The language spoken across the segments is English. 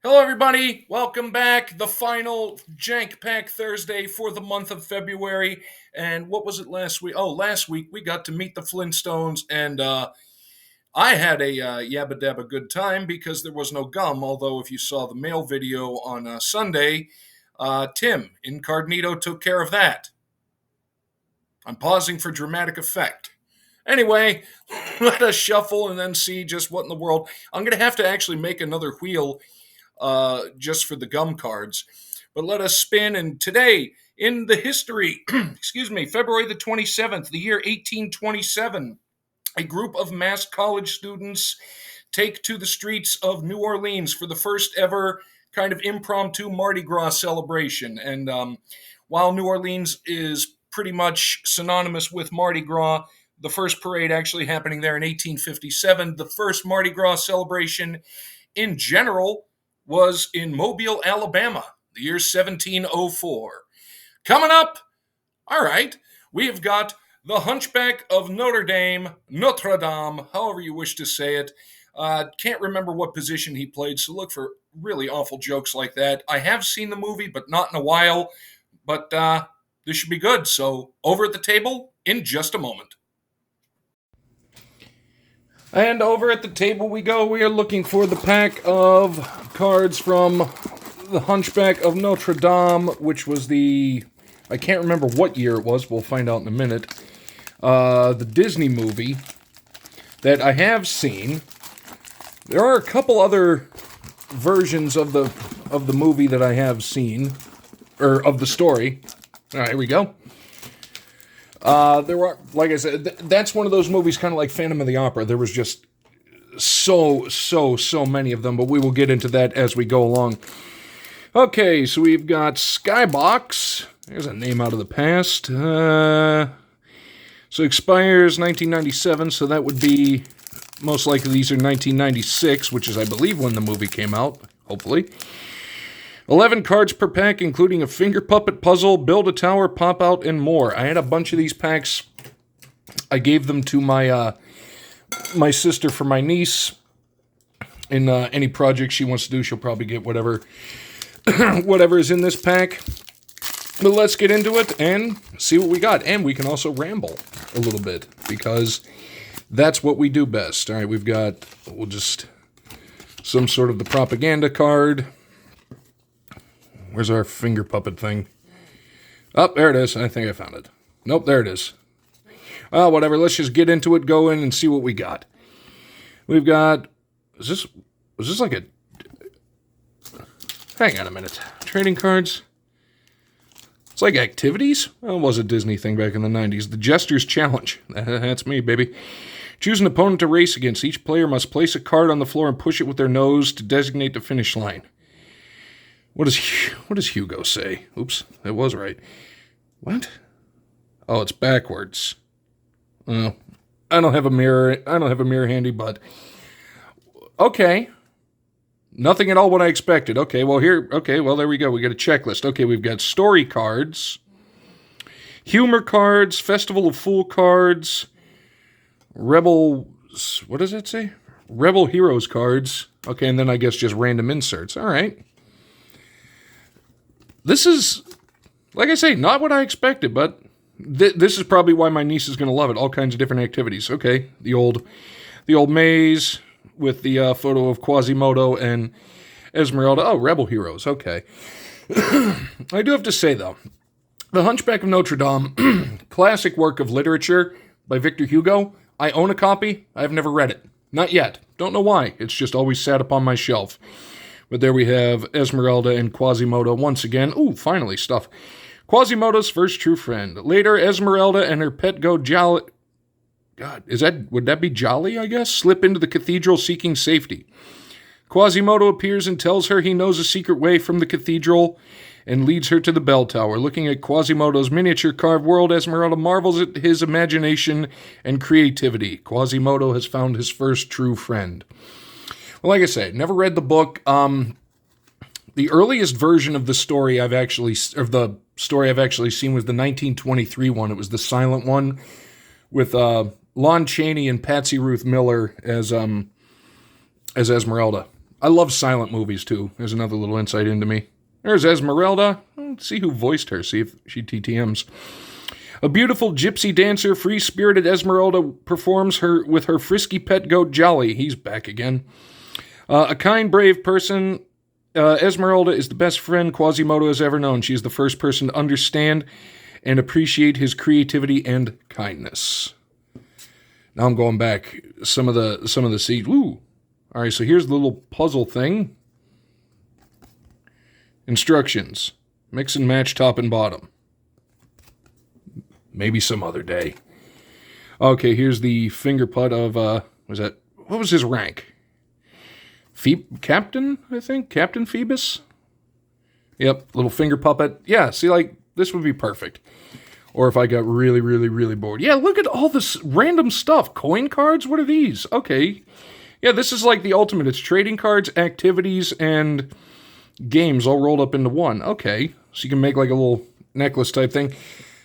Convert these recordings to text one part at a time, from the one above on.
Hello, everybody. Welcome back. The final Jank Pack Thursday for the month of February. And what was it last week? Oh, last week we got to meet the Flintstones, and I had a yabba dabba good time because there was no gum. Although, if you saw the mail video on Sunday, Tim Incognito took care of that. I'm pausing for dramatic effect. Anyway, let us shuffle and then see just what in the world. I'm going to have to actually make another wheel just for the gum cards. But let us spin. And today, in the history, February the 27th, the year 1827, a group of masked college students take to the streets of New Orleans for the first ever kind of impromptu Mardi Gras celebration. And while New Orleans is pretty much synonymous with Mardi Gras, the first parade actually happening there in 1857. The first Mardi Gras celebration in general was in Mobile, Alabama, the year 1704. Coming up, all right, we have got the Hunchback of Notre Dame, however you wish to say it. Can't remember what position he played, so look for really awful jokes like that. I have seen the movie, but not in a while, but this should be good. So over at the table in just a moment. And over at the table we go. We are looking for the pack of cards from the Hunchback of Notre Dame, which was I can't remember what year it was. We'll find out in a minute. The Disney movie that I have seen. There are a couple other versions of the movie that I have seen, or of the story. All right, here we go. There were, like I said, that's one of those movies kind of like Phantom of the Opera. There was just so many of them, but we will get into that as we go along. Okay, so we've got SkyBox. There's a name out of the past. So expires 1997, so that would be, most likely these are 1996, which is, I believe, when the movie came out, hopefully. 11 cards per pack, including a finger puppet puzzle, build a tower, pop out, and more. I had a bunch of these packs. I gave them to my my sister for my niece. In any project she wants to do, she'll probably get whatever is in this pack. But let's get into it and see what we got. And we can also ramble a little bit, because that's what we do best. All right, we'll just some sort of the propaganda card. Where's our finger puppet thing? Oh, there it is. I think I found it. Nope, there it is. Whatever. Let's just get into it, go in, and see what we got. We've got... Was this like a... Hang on a minute. Trading cards? It's like activities? Well, it was a Disney thing back in the 90s. The Jester's Challenge. That's me, baby. Choose an opponent to race against. Each player must place a card on the floor and push it with their nose to designate the finish line. What does Hugo say? Oops, that was right. What? Oh, it's backwards. Oh, I don't have a mirror. I don't have a mirror handy, but okay. Nothing at all what I expected. Okay, well there we go. We got a checklist. Okay, we've got story cards, humor cards, Festival of Fool cards, Rebel. What does it say? Rebel Heroes cards. Okay, and then I guess just random inserts. All right. This is, like I say, not what I expected, but this is probably why my niece is going to love it. All kinds of different activities. Okay, the old maze with the photo of Quasimodo and Esmeralda. Oh, Rebel Heroes. Okay. I do have to say, though, The Hunchback of Notre Dame, classic work of literature by Victor Hugo. I own a copy. I've never read it. Not yet. Don't know why. It's just always sat upon my shelf. But there we have Esmeralda and Quasimodo once again. Ooh, finally, stuff. Quasimodo's first true friend. Later, Esmeralda and her pet go jolly... God, would that be jolly, I guess? Slip into the cathedral seeking safety. Quasimodo appears and tells her he knows a secret way from the cathedral and leads her to the bell tower. Looking at Quasimodo's miniature carved world, Esmeralda marvels at his imagination and creativity. Quasimodo has found his first true friend. Well, like I say, never read the book. The earliest version of the story I've actually seen was the 1923 one. It was the silent one with Lon Chaney and Patsy Ruth Miller as Esmeralda. I love silent movies, too. There's another little insight into me. There's Esmeralda. Let's see who voiced her, see if she TTMs. A beautiful gypsy dancer, free-spirited Esmeralda performs with her frisky pet goat Jolly. He's back again. A kind, brave person, Esmeralda is the best friend Quasimodo has ever known. She is the first person to understand and appreciate his creativity and kindness. Now I'm going back some of the seeds. Woo! All right, so here's the little puzzle thing. Instructions: mix and match top and bottom. Maybe some other day. Okay, here's the finger putt of, what was his rank? Captain, I think? Captain Phoebus? Yep, little finger puppet. Yeah, see, like, this would be perfect. Or if I got really, really, really bored. Yeah, look at all this random stuff. Coin cards? What are these? Okay. Yeah, this is like the ultimate. It's trading cards, activities, and games all rolled up into one. Okay, so you can make like a little necklace type thing.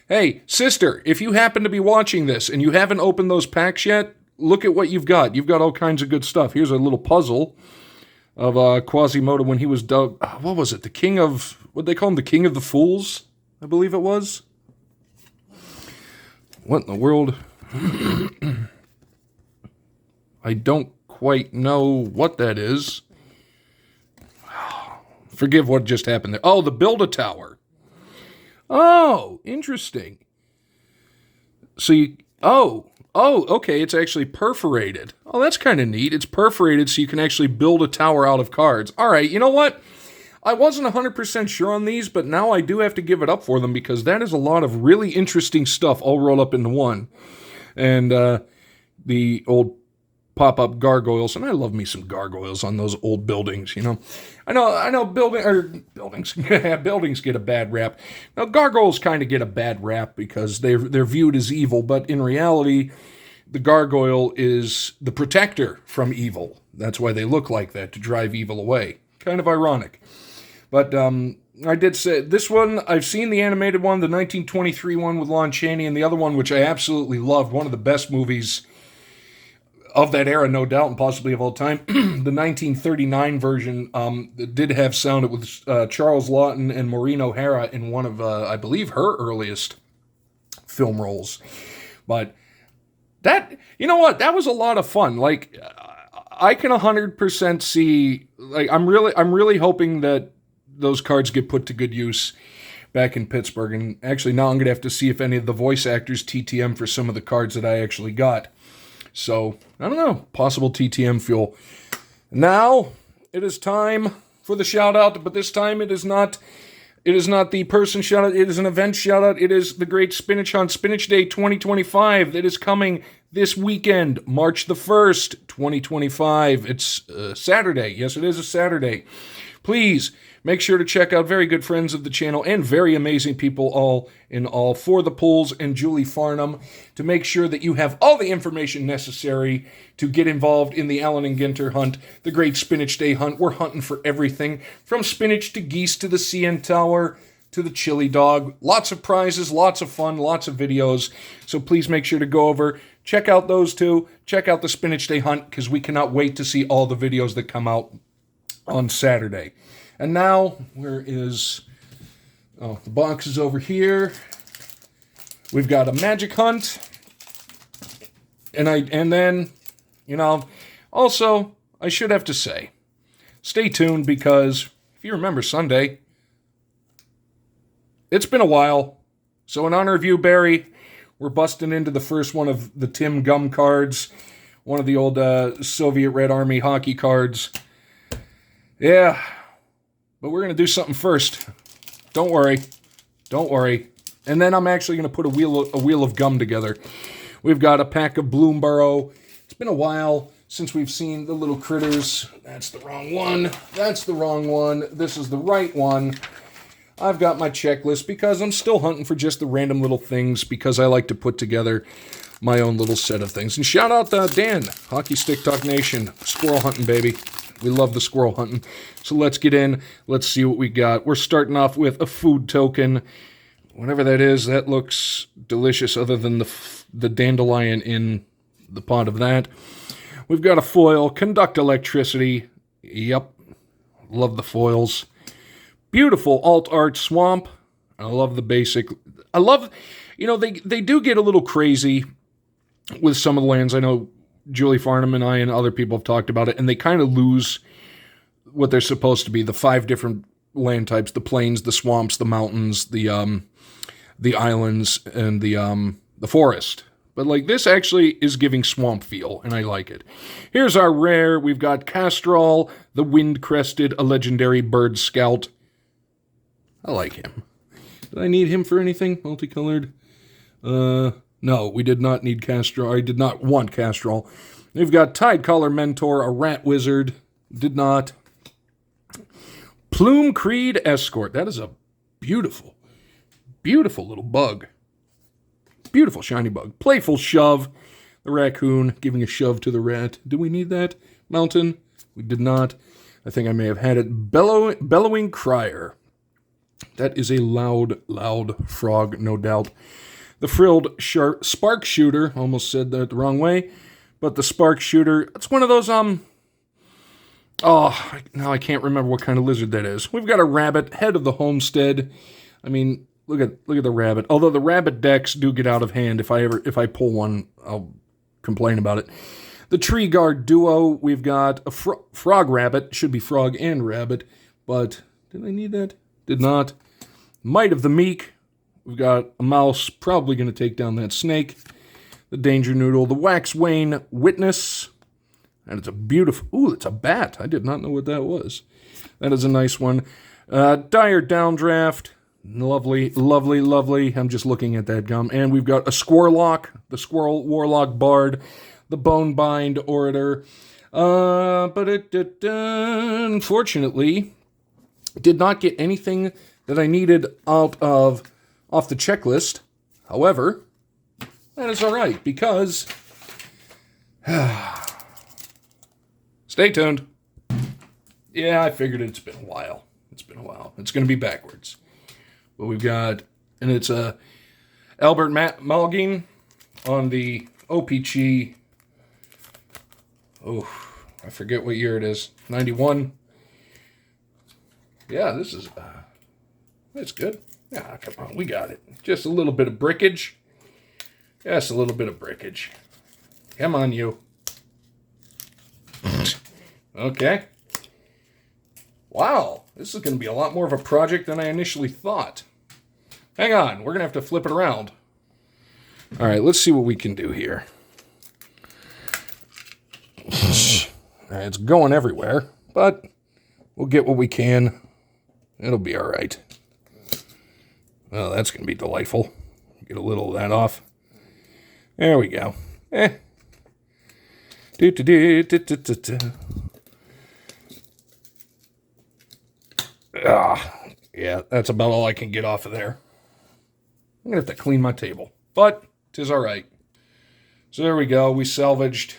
Hey, sister, if you happen to be watching this and you haven't opened those packs yet, look at what you've got. You've got all kinds of good stuff. Here's a little puzzle of Quasimodo when he was dubbed, what was it? The king of, what they call him? The king of the fools, I believe it was. What in the world? I don't quite know what that is. Forgive what just happened there. Oh, the Build-A-Tower. Oh, interesting. So okay, it's actually perforated. Oh, that's kind of neat. It's perforated so you can actually build a tower out of cards. All right, you know what? I wasn't 100% sure on these, but now I do have to give it up for them because that is a lot of really interesting stuff all rolled up into one. And the old pop-up gargoyles, and I love me some gargoyles on those old buildings, you know. I know buildings buildings get a bad rap. Now gargoyles kind of get a bad rap because they're viewed as evil, but in reality, the gargoyle is the protector from evil. That's why they look like that, to drive evil away. Kind of ironic. But I did say this one, I've seen the animated one, the 1923 one with Lon Chaney, and the other one, which I absolutely loved, one of the best movies of that era, no doubt, and possibly of all time. The 1939 version did have sound. It was Charles Lawton and Maureen O'Hara in one of, I believe, her earliest film roles. But that, you know what, that was a lot of fun. Like, I can 100% see, like, I'm really hoping that those cards get put to good use back in Pittsburgh. And actually, now I'm going to have to see if any of the voice actors TTM for some of the cards that I actually got. So, I don't know, possible TTM fuel. Now, it is time for the shout-out, but this time it is not the person shout-out, it is an event shout-out. It is the Great Spinach on Spinach Day 2025 that is coming this weekend, March the 1st, 2025. It's Saturday. Yes, it is a Saturday. Please make sure to check out very good friends of the channel and very amazing people all in all for the polls and Julie Farnham to make sure that you have all the information necessary to get involved in the Allen and Ginter hunt, the Great Spinach Day hunt. We're hunting for everything from spinach to geese to the CN Tower to the chili dog. Lots of prizes, lots of fun, lots of videos. So please make sure to go over, check out those two, check out the Spinach Day hunt because we cannot wait to see all the videos that come out on Saturday. And now, where is... Oh, the box is over here. We've got a magic hunt. And then, you know, also, I should have to say, stay tuned because, if you remember Sunday, it's been a while. So in honor of you, Barry, we're busting into the first one of the Tim Gum cards, one of the old Soviet Red Army hockey cards. Yeah, but we're going to do something first. Don't worry. Don't worry. And then I'm actually going to put a wheel of gum together. We've got a pack of Bloomburrow. It's been a while since we've seen the little critters. That's the wrong one. That's the wrong one. This is the right one. I've got my checklist because I'm still hunting for just the random little things because I like to put together my own little set of things. And shout out Dan, Hockey Stick Talk Nation. Squirrel hunting, baby. We love the squirrel hunting. So let's get in. Let's see what we got. We're starting off with a food token. Whatever that is, that looks delicious other than the dandelion in the pot of that. We've got a foil, conduct electricity. Yep. Love the foils. Beautiful alt art swamp. I love the basic. I love, they do get a little crazy with some of the lands. I know Julie Farnham and I and other people have talked about it, and they kind of lose what they're supposed to be, the 5 different land types: the plains, the swamps, the mountains, the islands, and the forest. But like this actually is giving swamp feel, and I like it. Here's our rare. We've got Castrol, the Wind-Crested, a legendary bird scout. I like him. Did I need him for anything? Multicolored? No, we did not need Castrol. I did not want Castrol. We've got Tidecaller Mentor, a rat wizard. Did not. Plume Creed Escort. That is a beautiful, beautiful little bug. Beautiful shiny bug. Playful Shove. The raccoon giving a shove to the rat. Do we need that? Mountain. We did not. I think I may have had it. Bellowing Crier. That is a loud, loud frog, no doubt. The Frilled Spark Shooter. Almost said that the wrong way. But the Spark Shooter, it's one of those, now I can't remember what kind of lizard that is. We've got a rabbit, head of the homestead. I mean, look at the rabbit. Although the rabbit decks do get out of hand. If I pull one, I'll complain about it. The Tree Guard Duo, we've got a frog rabbit. Should be frog and rabbit, but did I need that? Did not. Might of the Meek. We've got a mouse, probably going to take down that snake. The Danger Noodle. The Wax Wayne Witness. And it's a beautiful... Ooh, it's a bat. I did not know what that was. That is a nice one. Dire Downdraft. Lovely, lovely, lovely. I'm just looking at that gum. And we've got a Squirlock, the Squirrel Warlock Bard, the Bonebind Orator. But it unfortunately did not get anything that I needed off the checklist. However, that is all right because... Stay tuned. Yeah, I figured it's been a while. It's going to be backwards. But we've got, and it's Albert Malgin on the OPC. Oh, I forget what year it is. 91. Yeah, this is, that's good. Yeah, come on, we got it. Just a little bit of brickage. Just a little bit of brickage. Come on, you. Okay. Wow, this is going to be a lot more of a project than I initially thought. Hang on, we're going to have to flip it around. All right, let's see what we can do here. It's going everywhere, but we'll get what we can. It'll be all right. Well, that's going to be delightful. Get a little of that off. There we go. Yeah, that's about all I can get off of there. I'm going to have to clean my table, but 'tis all right. So there we go. We salvaged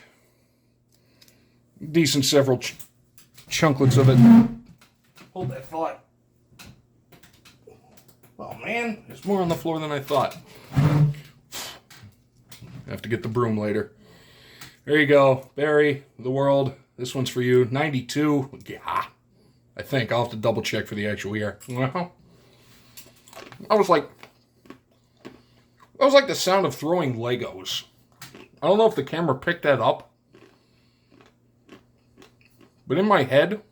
decent several chunklets of it. Hold that thought. Oh, man, there's more on the floor than I thought. I have to get the broom later. There you go. Barry, the world. This one's for you. 92. Yeah. I think. I'll have to double check for the actual year. That was like the sound of throwing Legos. I don't know if the camera picked that up. But in my head,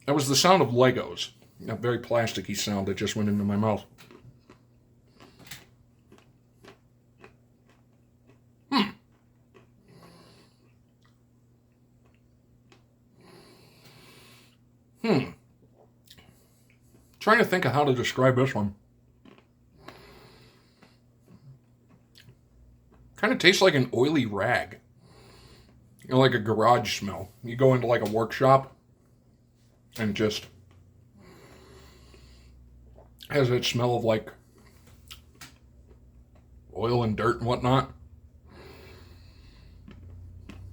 that was the sound of Legos. That very plasticky sound that just went into my mouth. Trying to think of how to describe this one. Kind of tastes like an oily rag. You know, like a garage smell. You go into like a workshop and just has that smell of like oil and dirt and whatnot.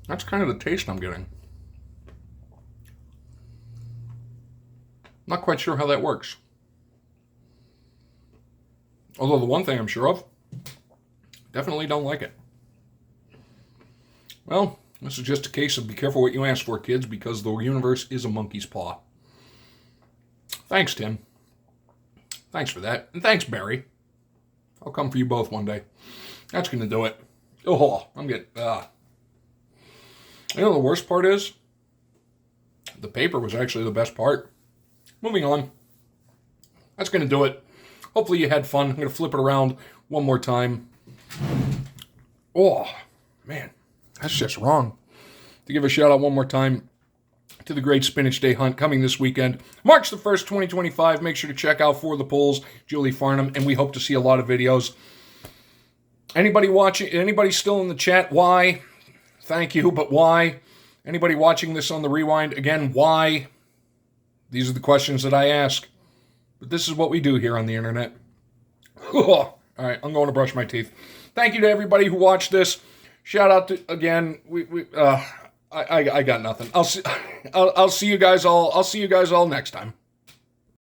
That's kind of the taste I'm getting. Not quite sure how that works. Although the one thing I'm sure of, definitely don't like it. Well, This is just a case of be careful what you ask for, kids, because the universe is a monkey's paw. Thanks, Tim. Thanks for that. And thanks, Barry. I'll come for you both one day. That's going to do it. Oh, I'm getting... You know the worst part is? The paper was actually the best part. Moving on. That's going to do it. Hopefully you had fun. I'm going to flip it around one more time. Oh, man. That's just wrong. To give a shout out one more time to the Great Spinach Day Hunt coming this weekend. March the 1st, 2025. Make sure to check out For the Polls, Julie Farnham, and we hope to see a lot of videos. Anybody watching, anybody still in the chat, why? Thank you, but why? Anybody watching this on the rewind, again, why? These are the questions that I ask. But this is what we do here on the internet. All right, I'm going to brush my teeth. Thank you to everybody who watched this. Shout out to, again, I got nothing. I'll see you guys all next time.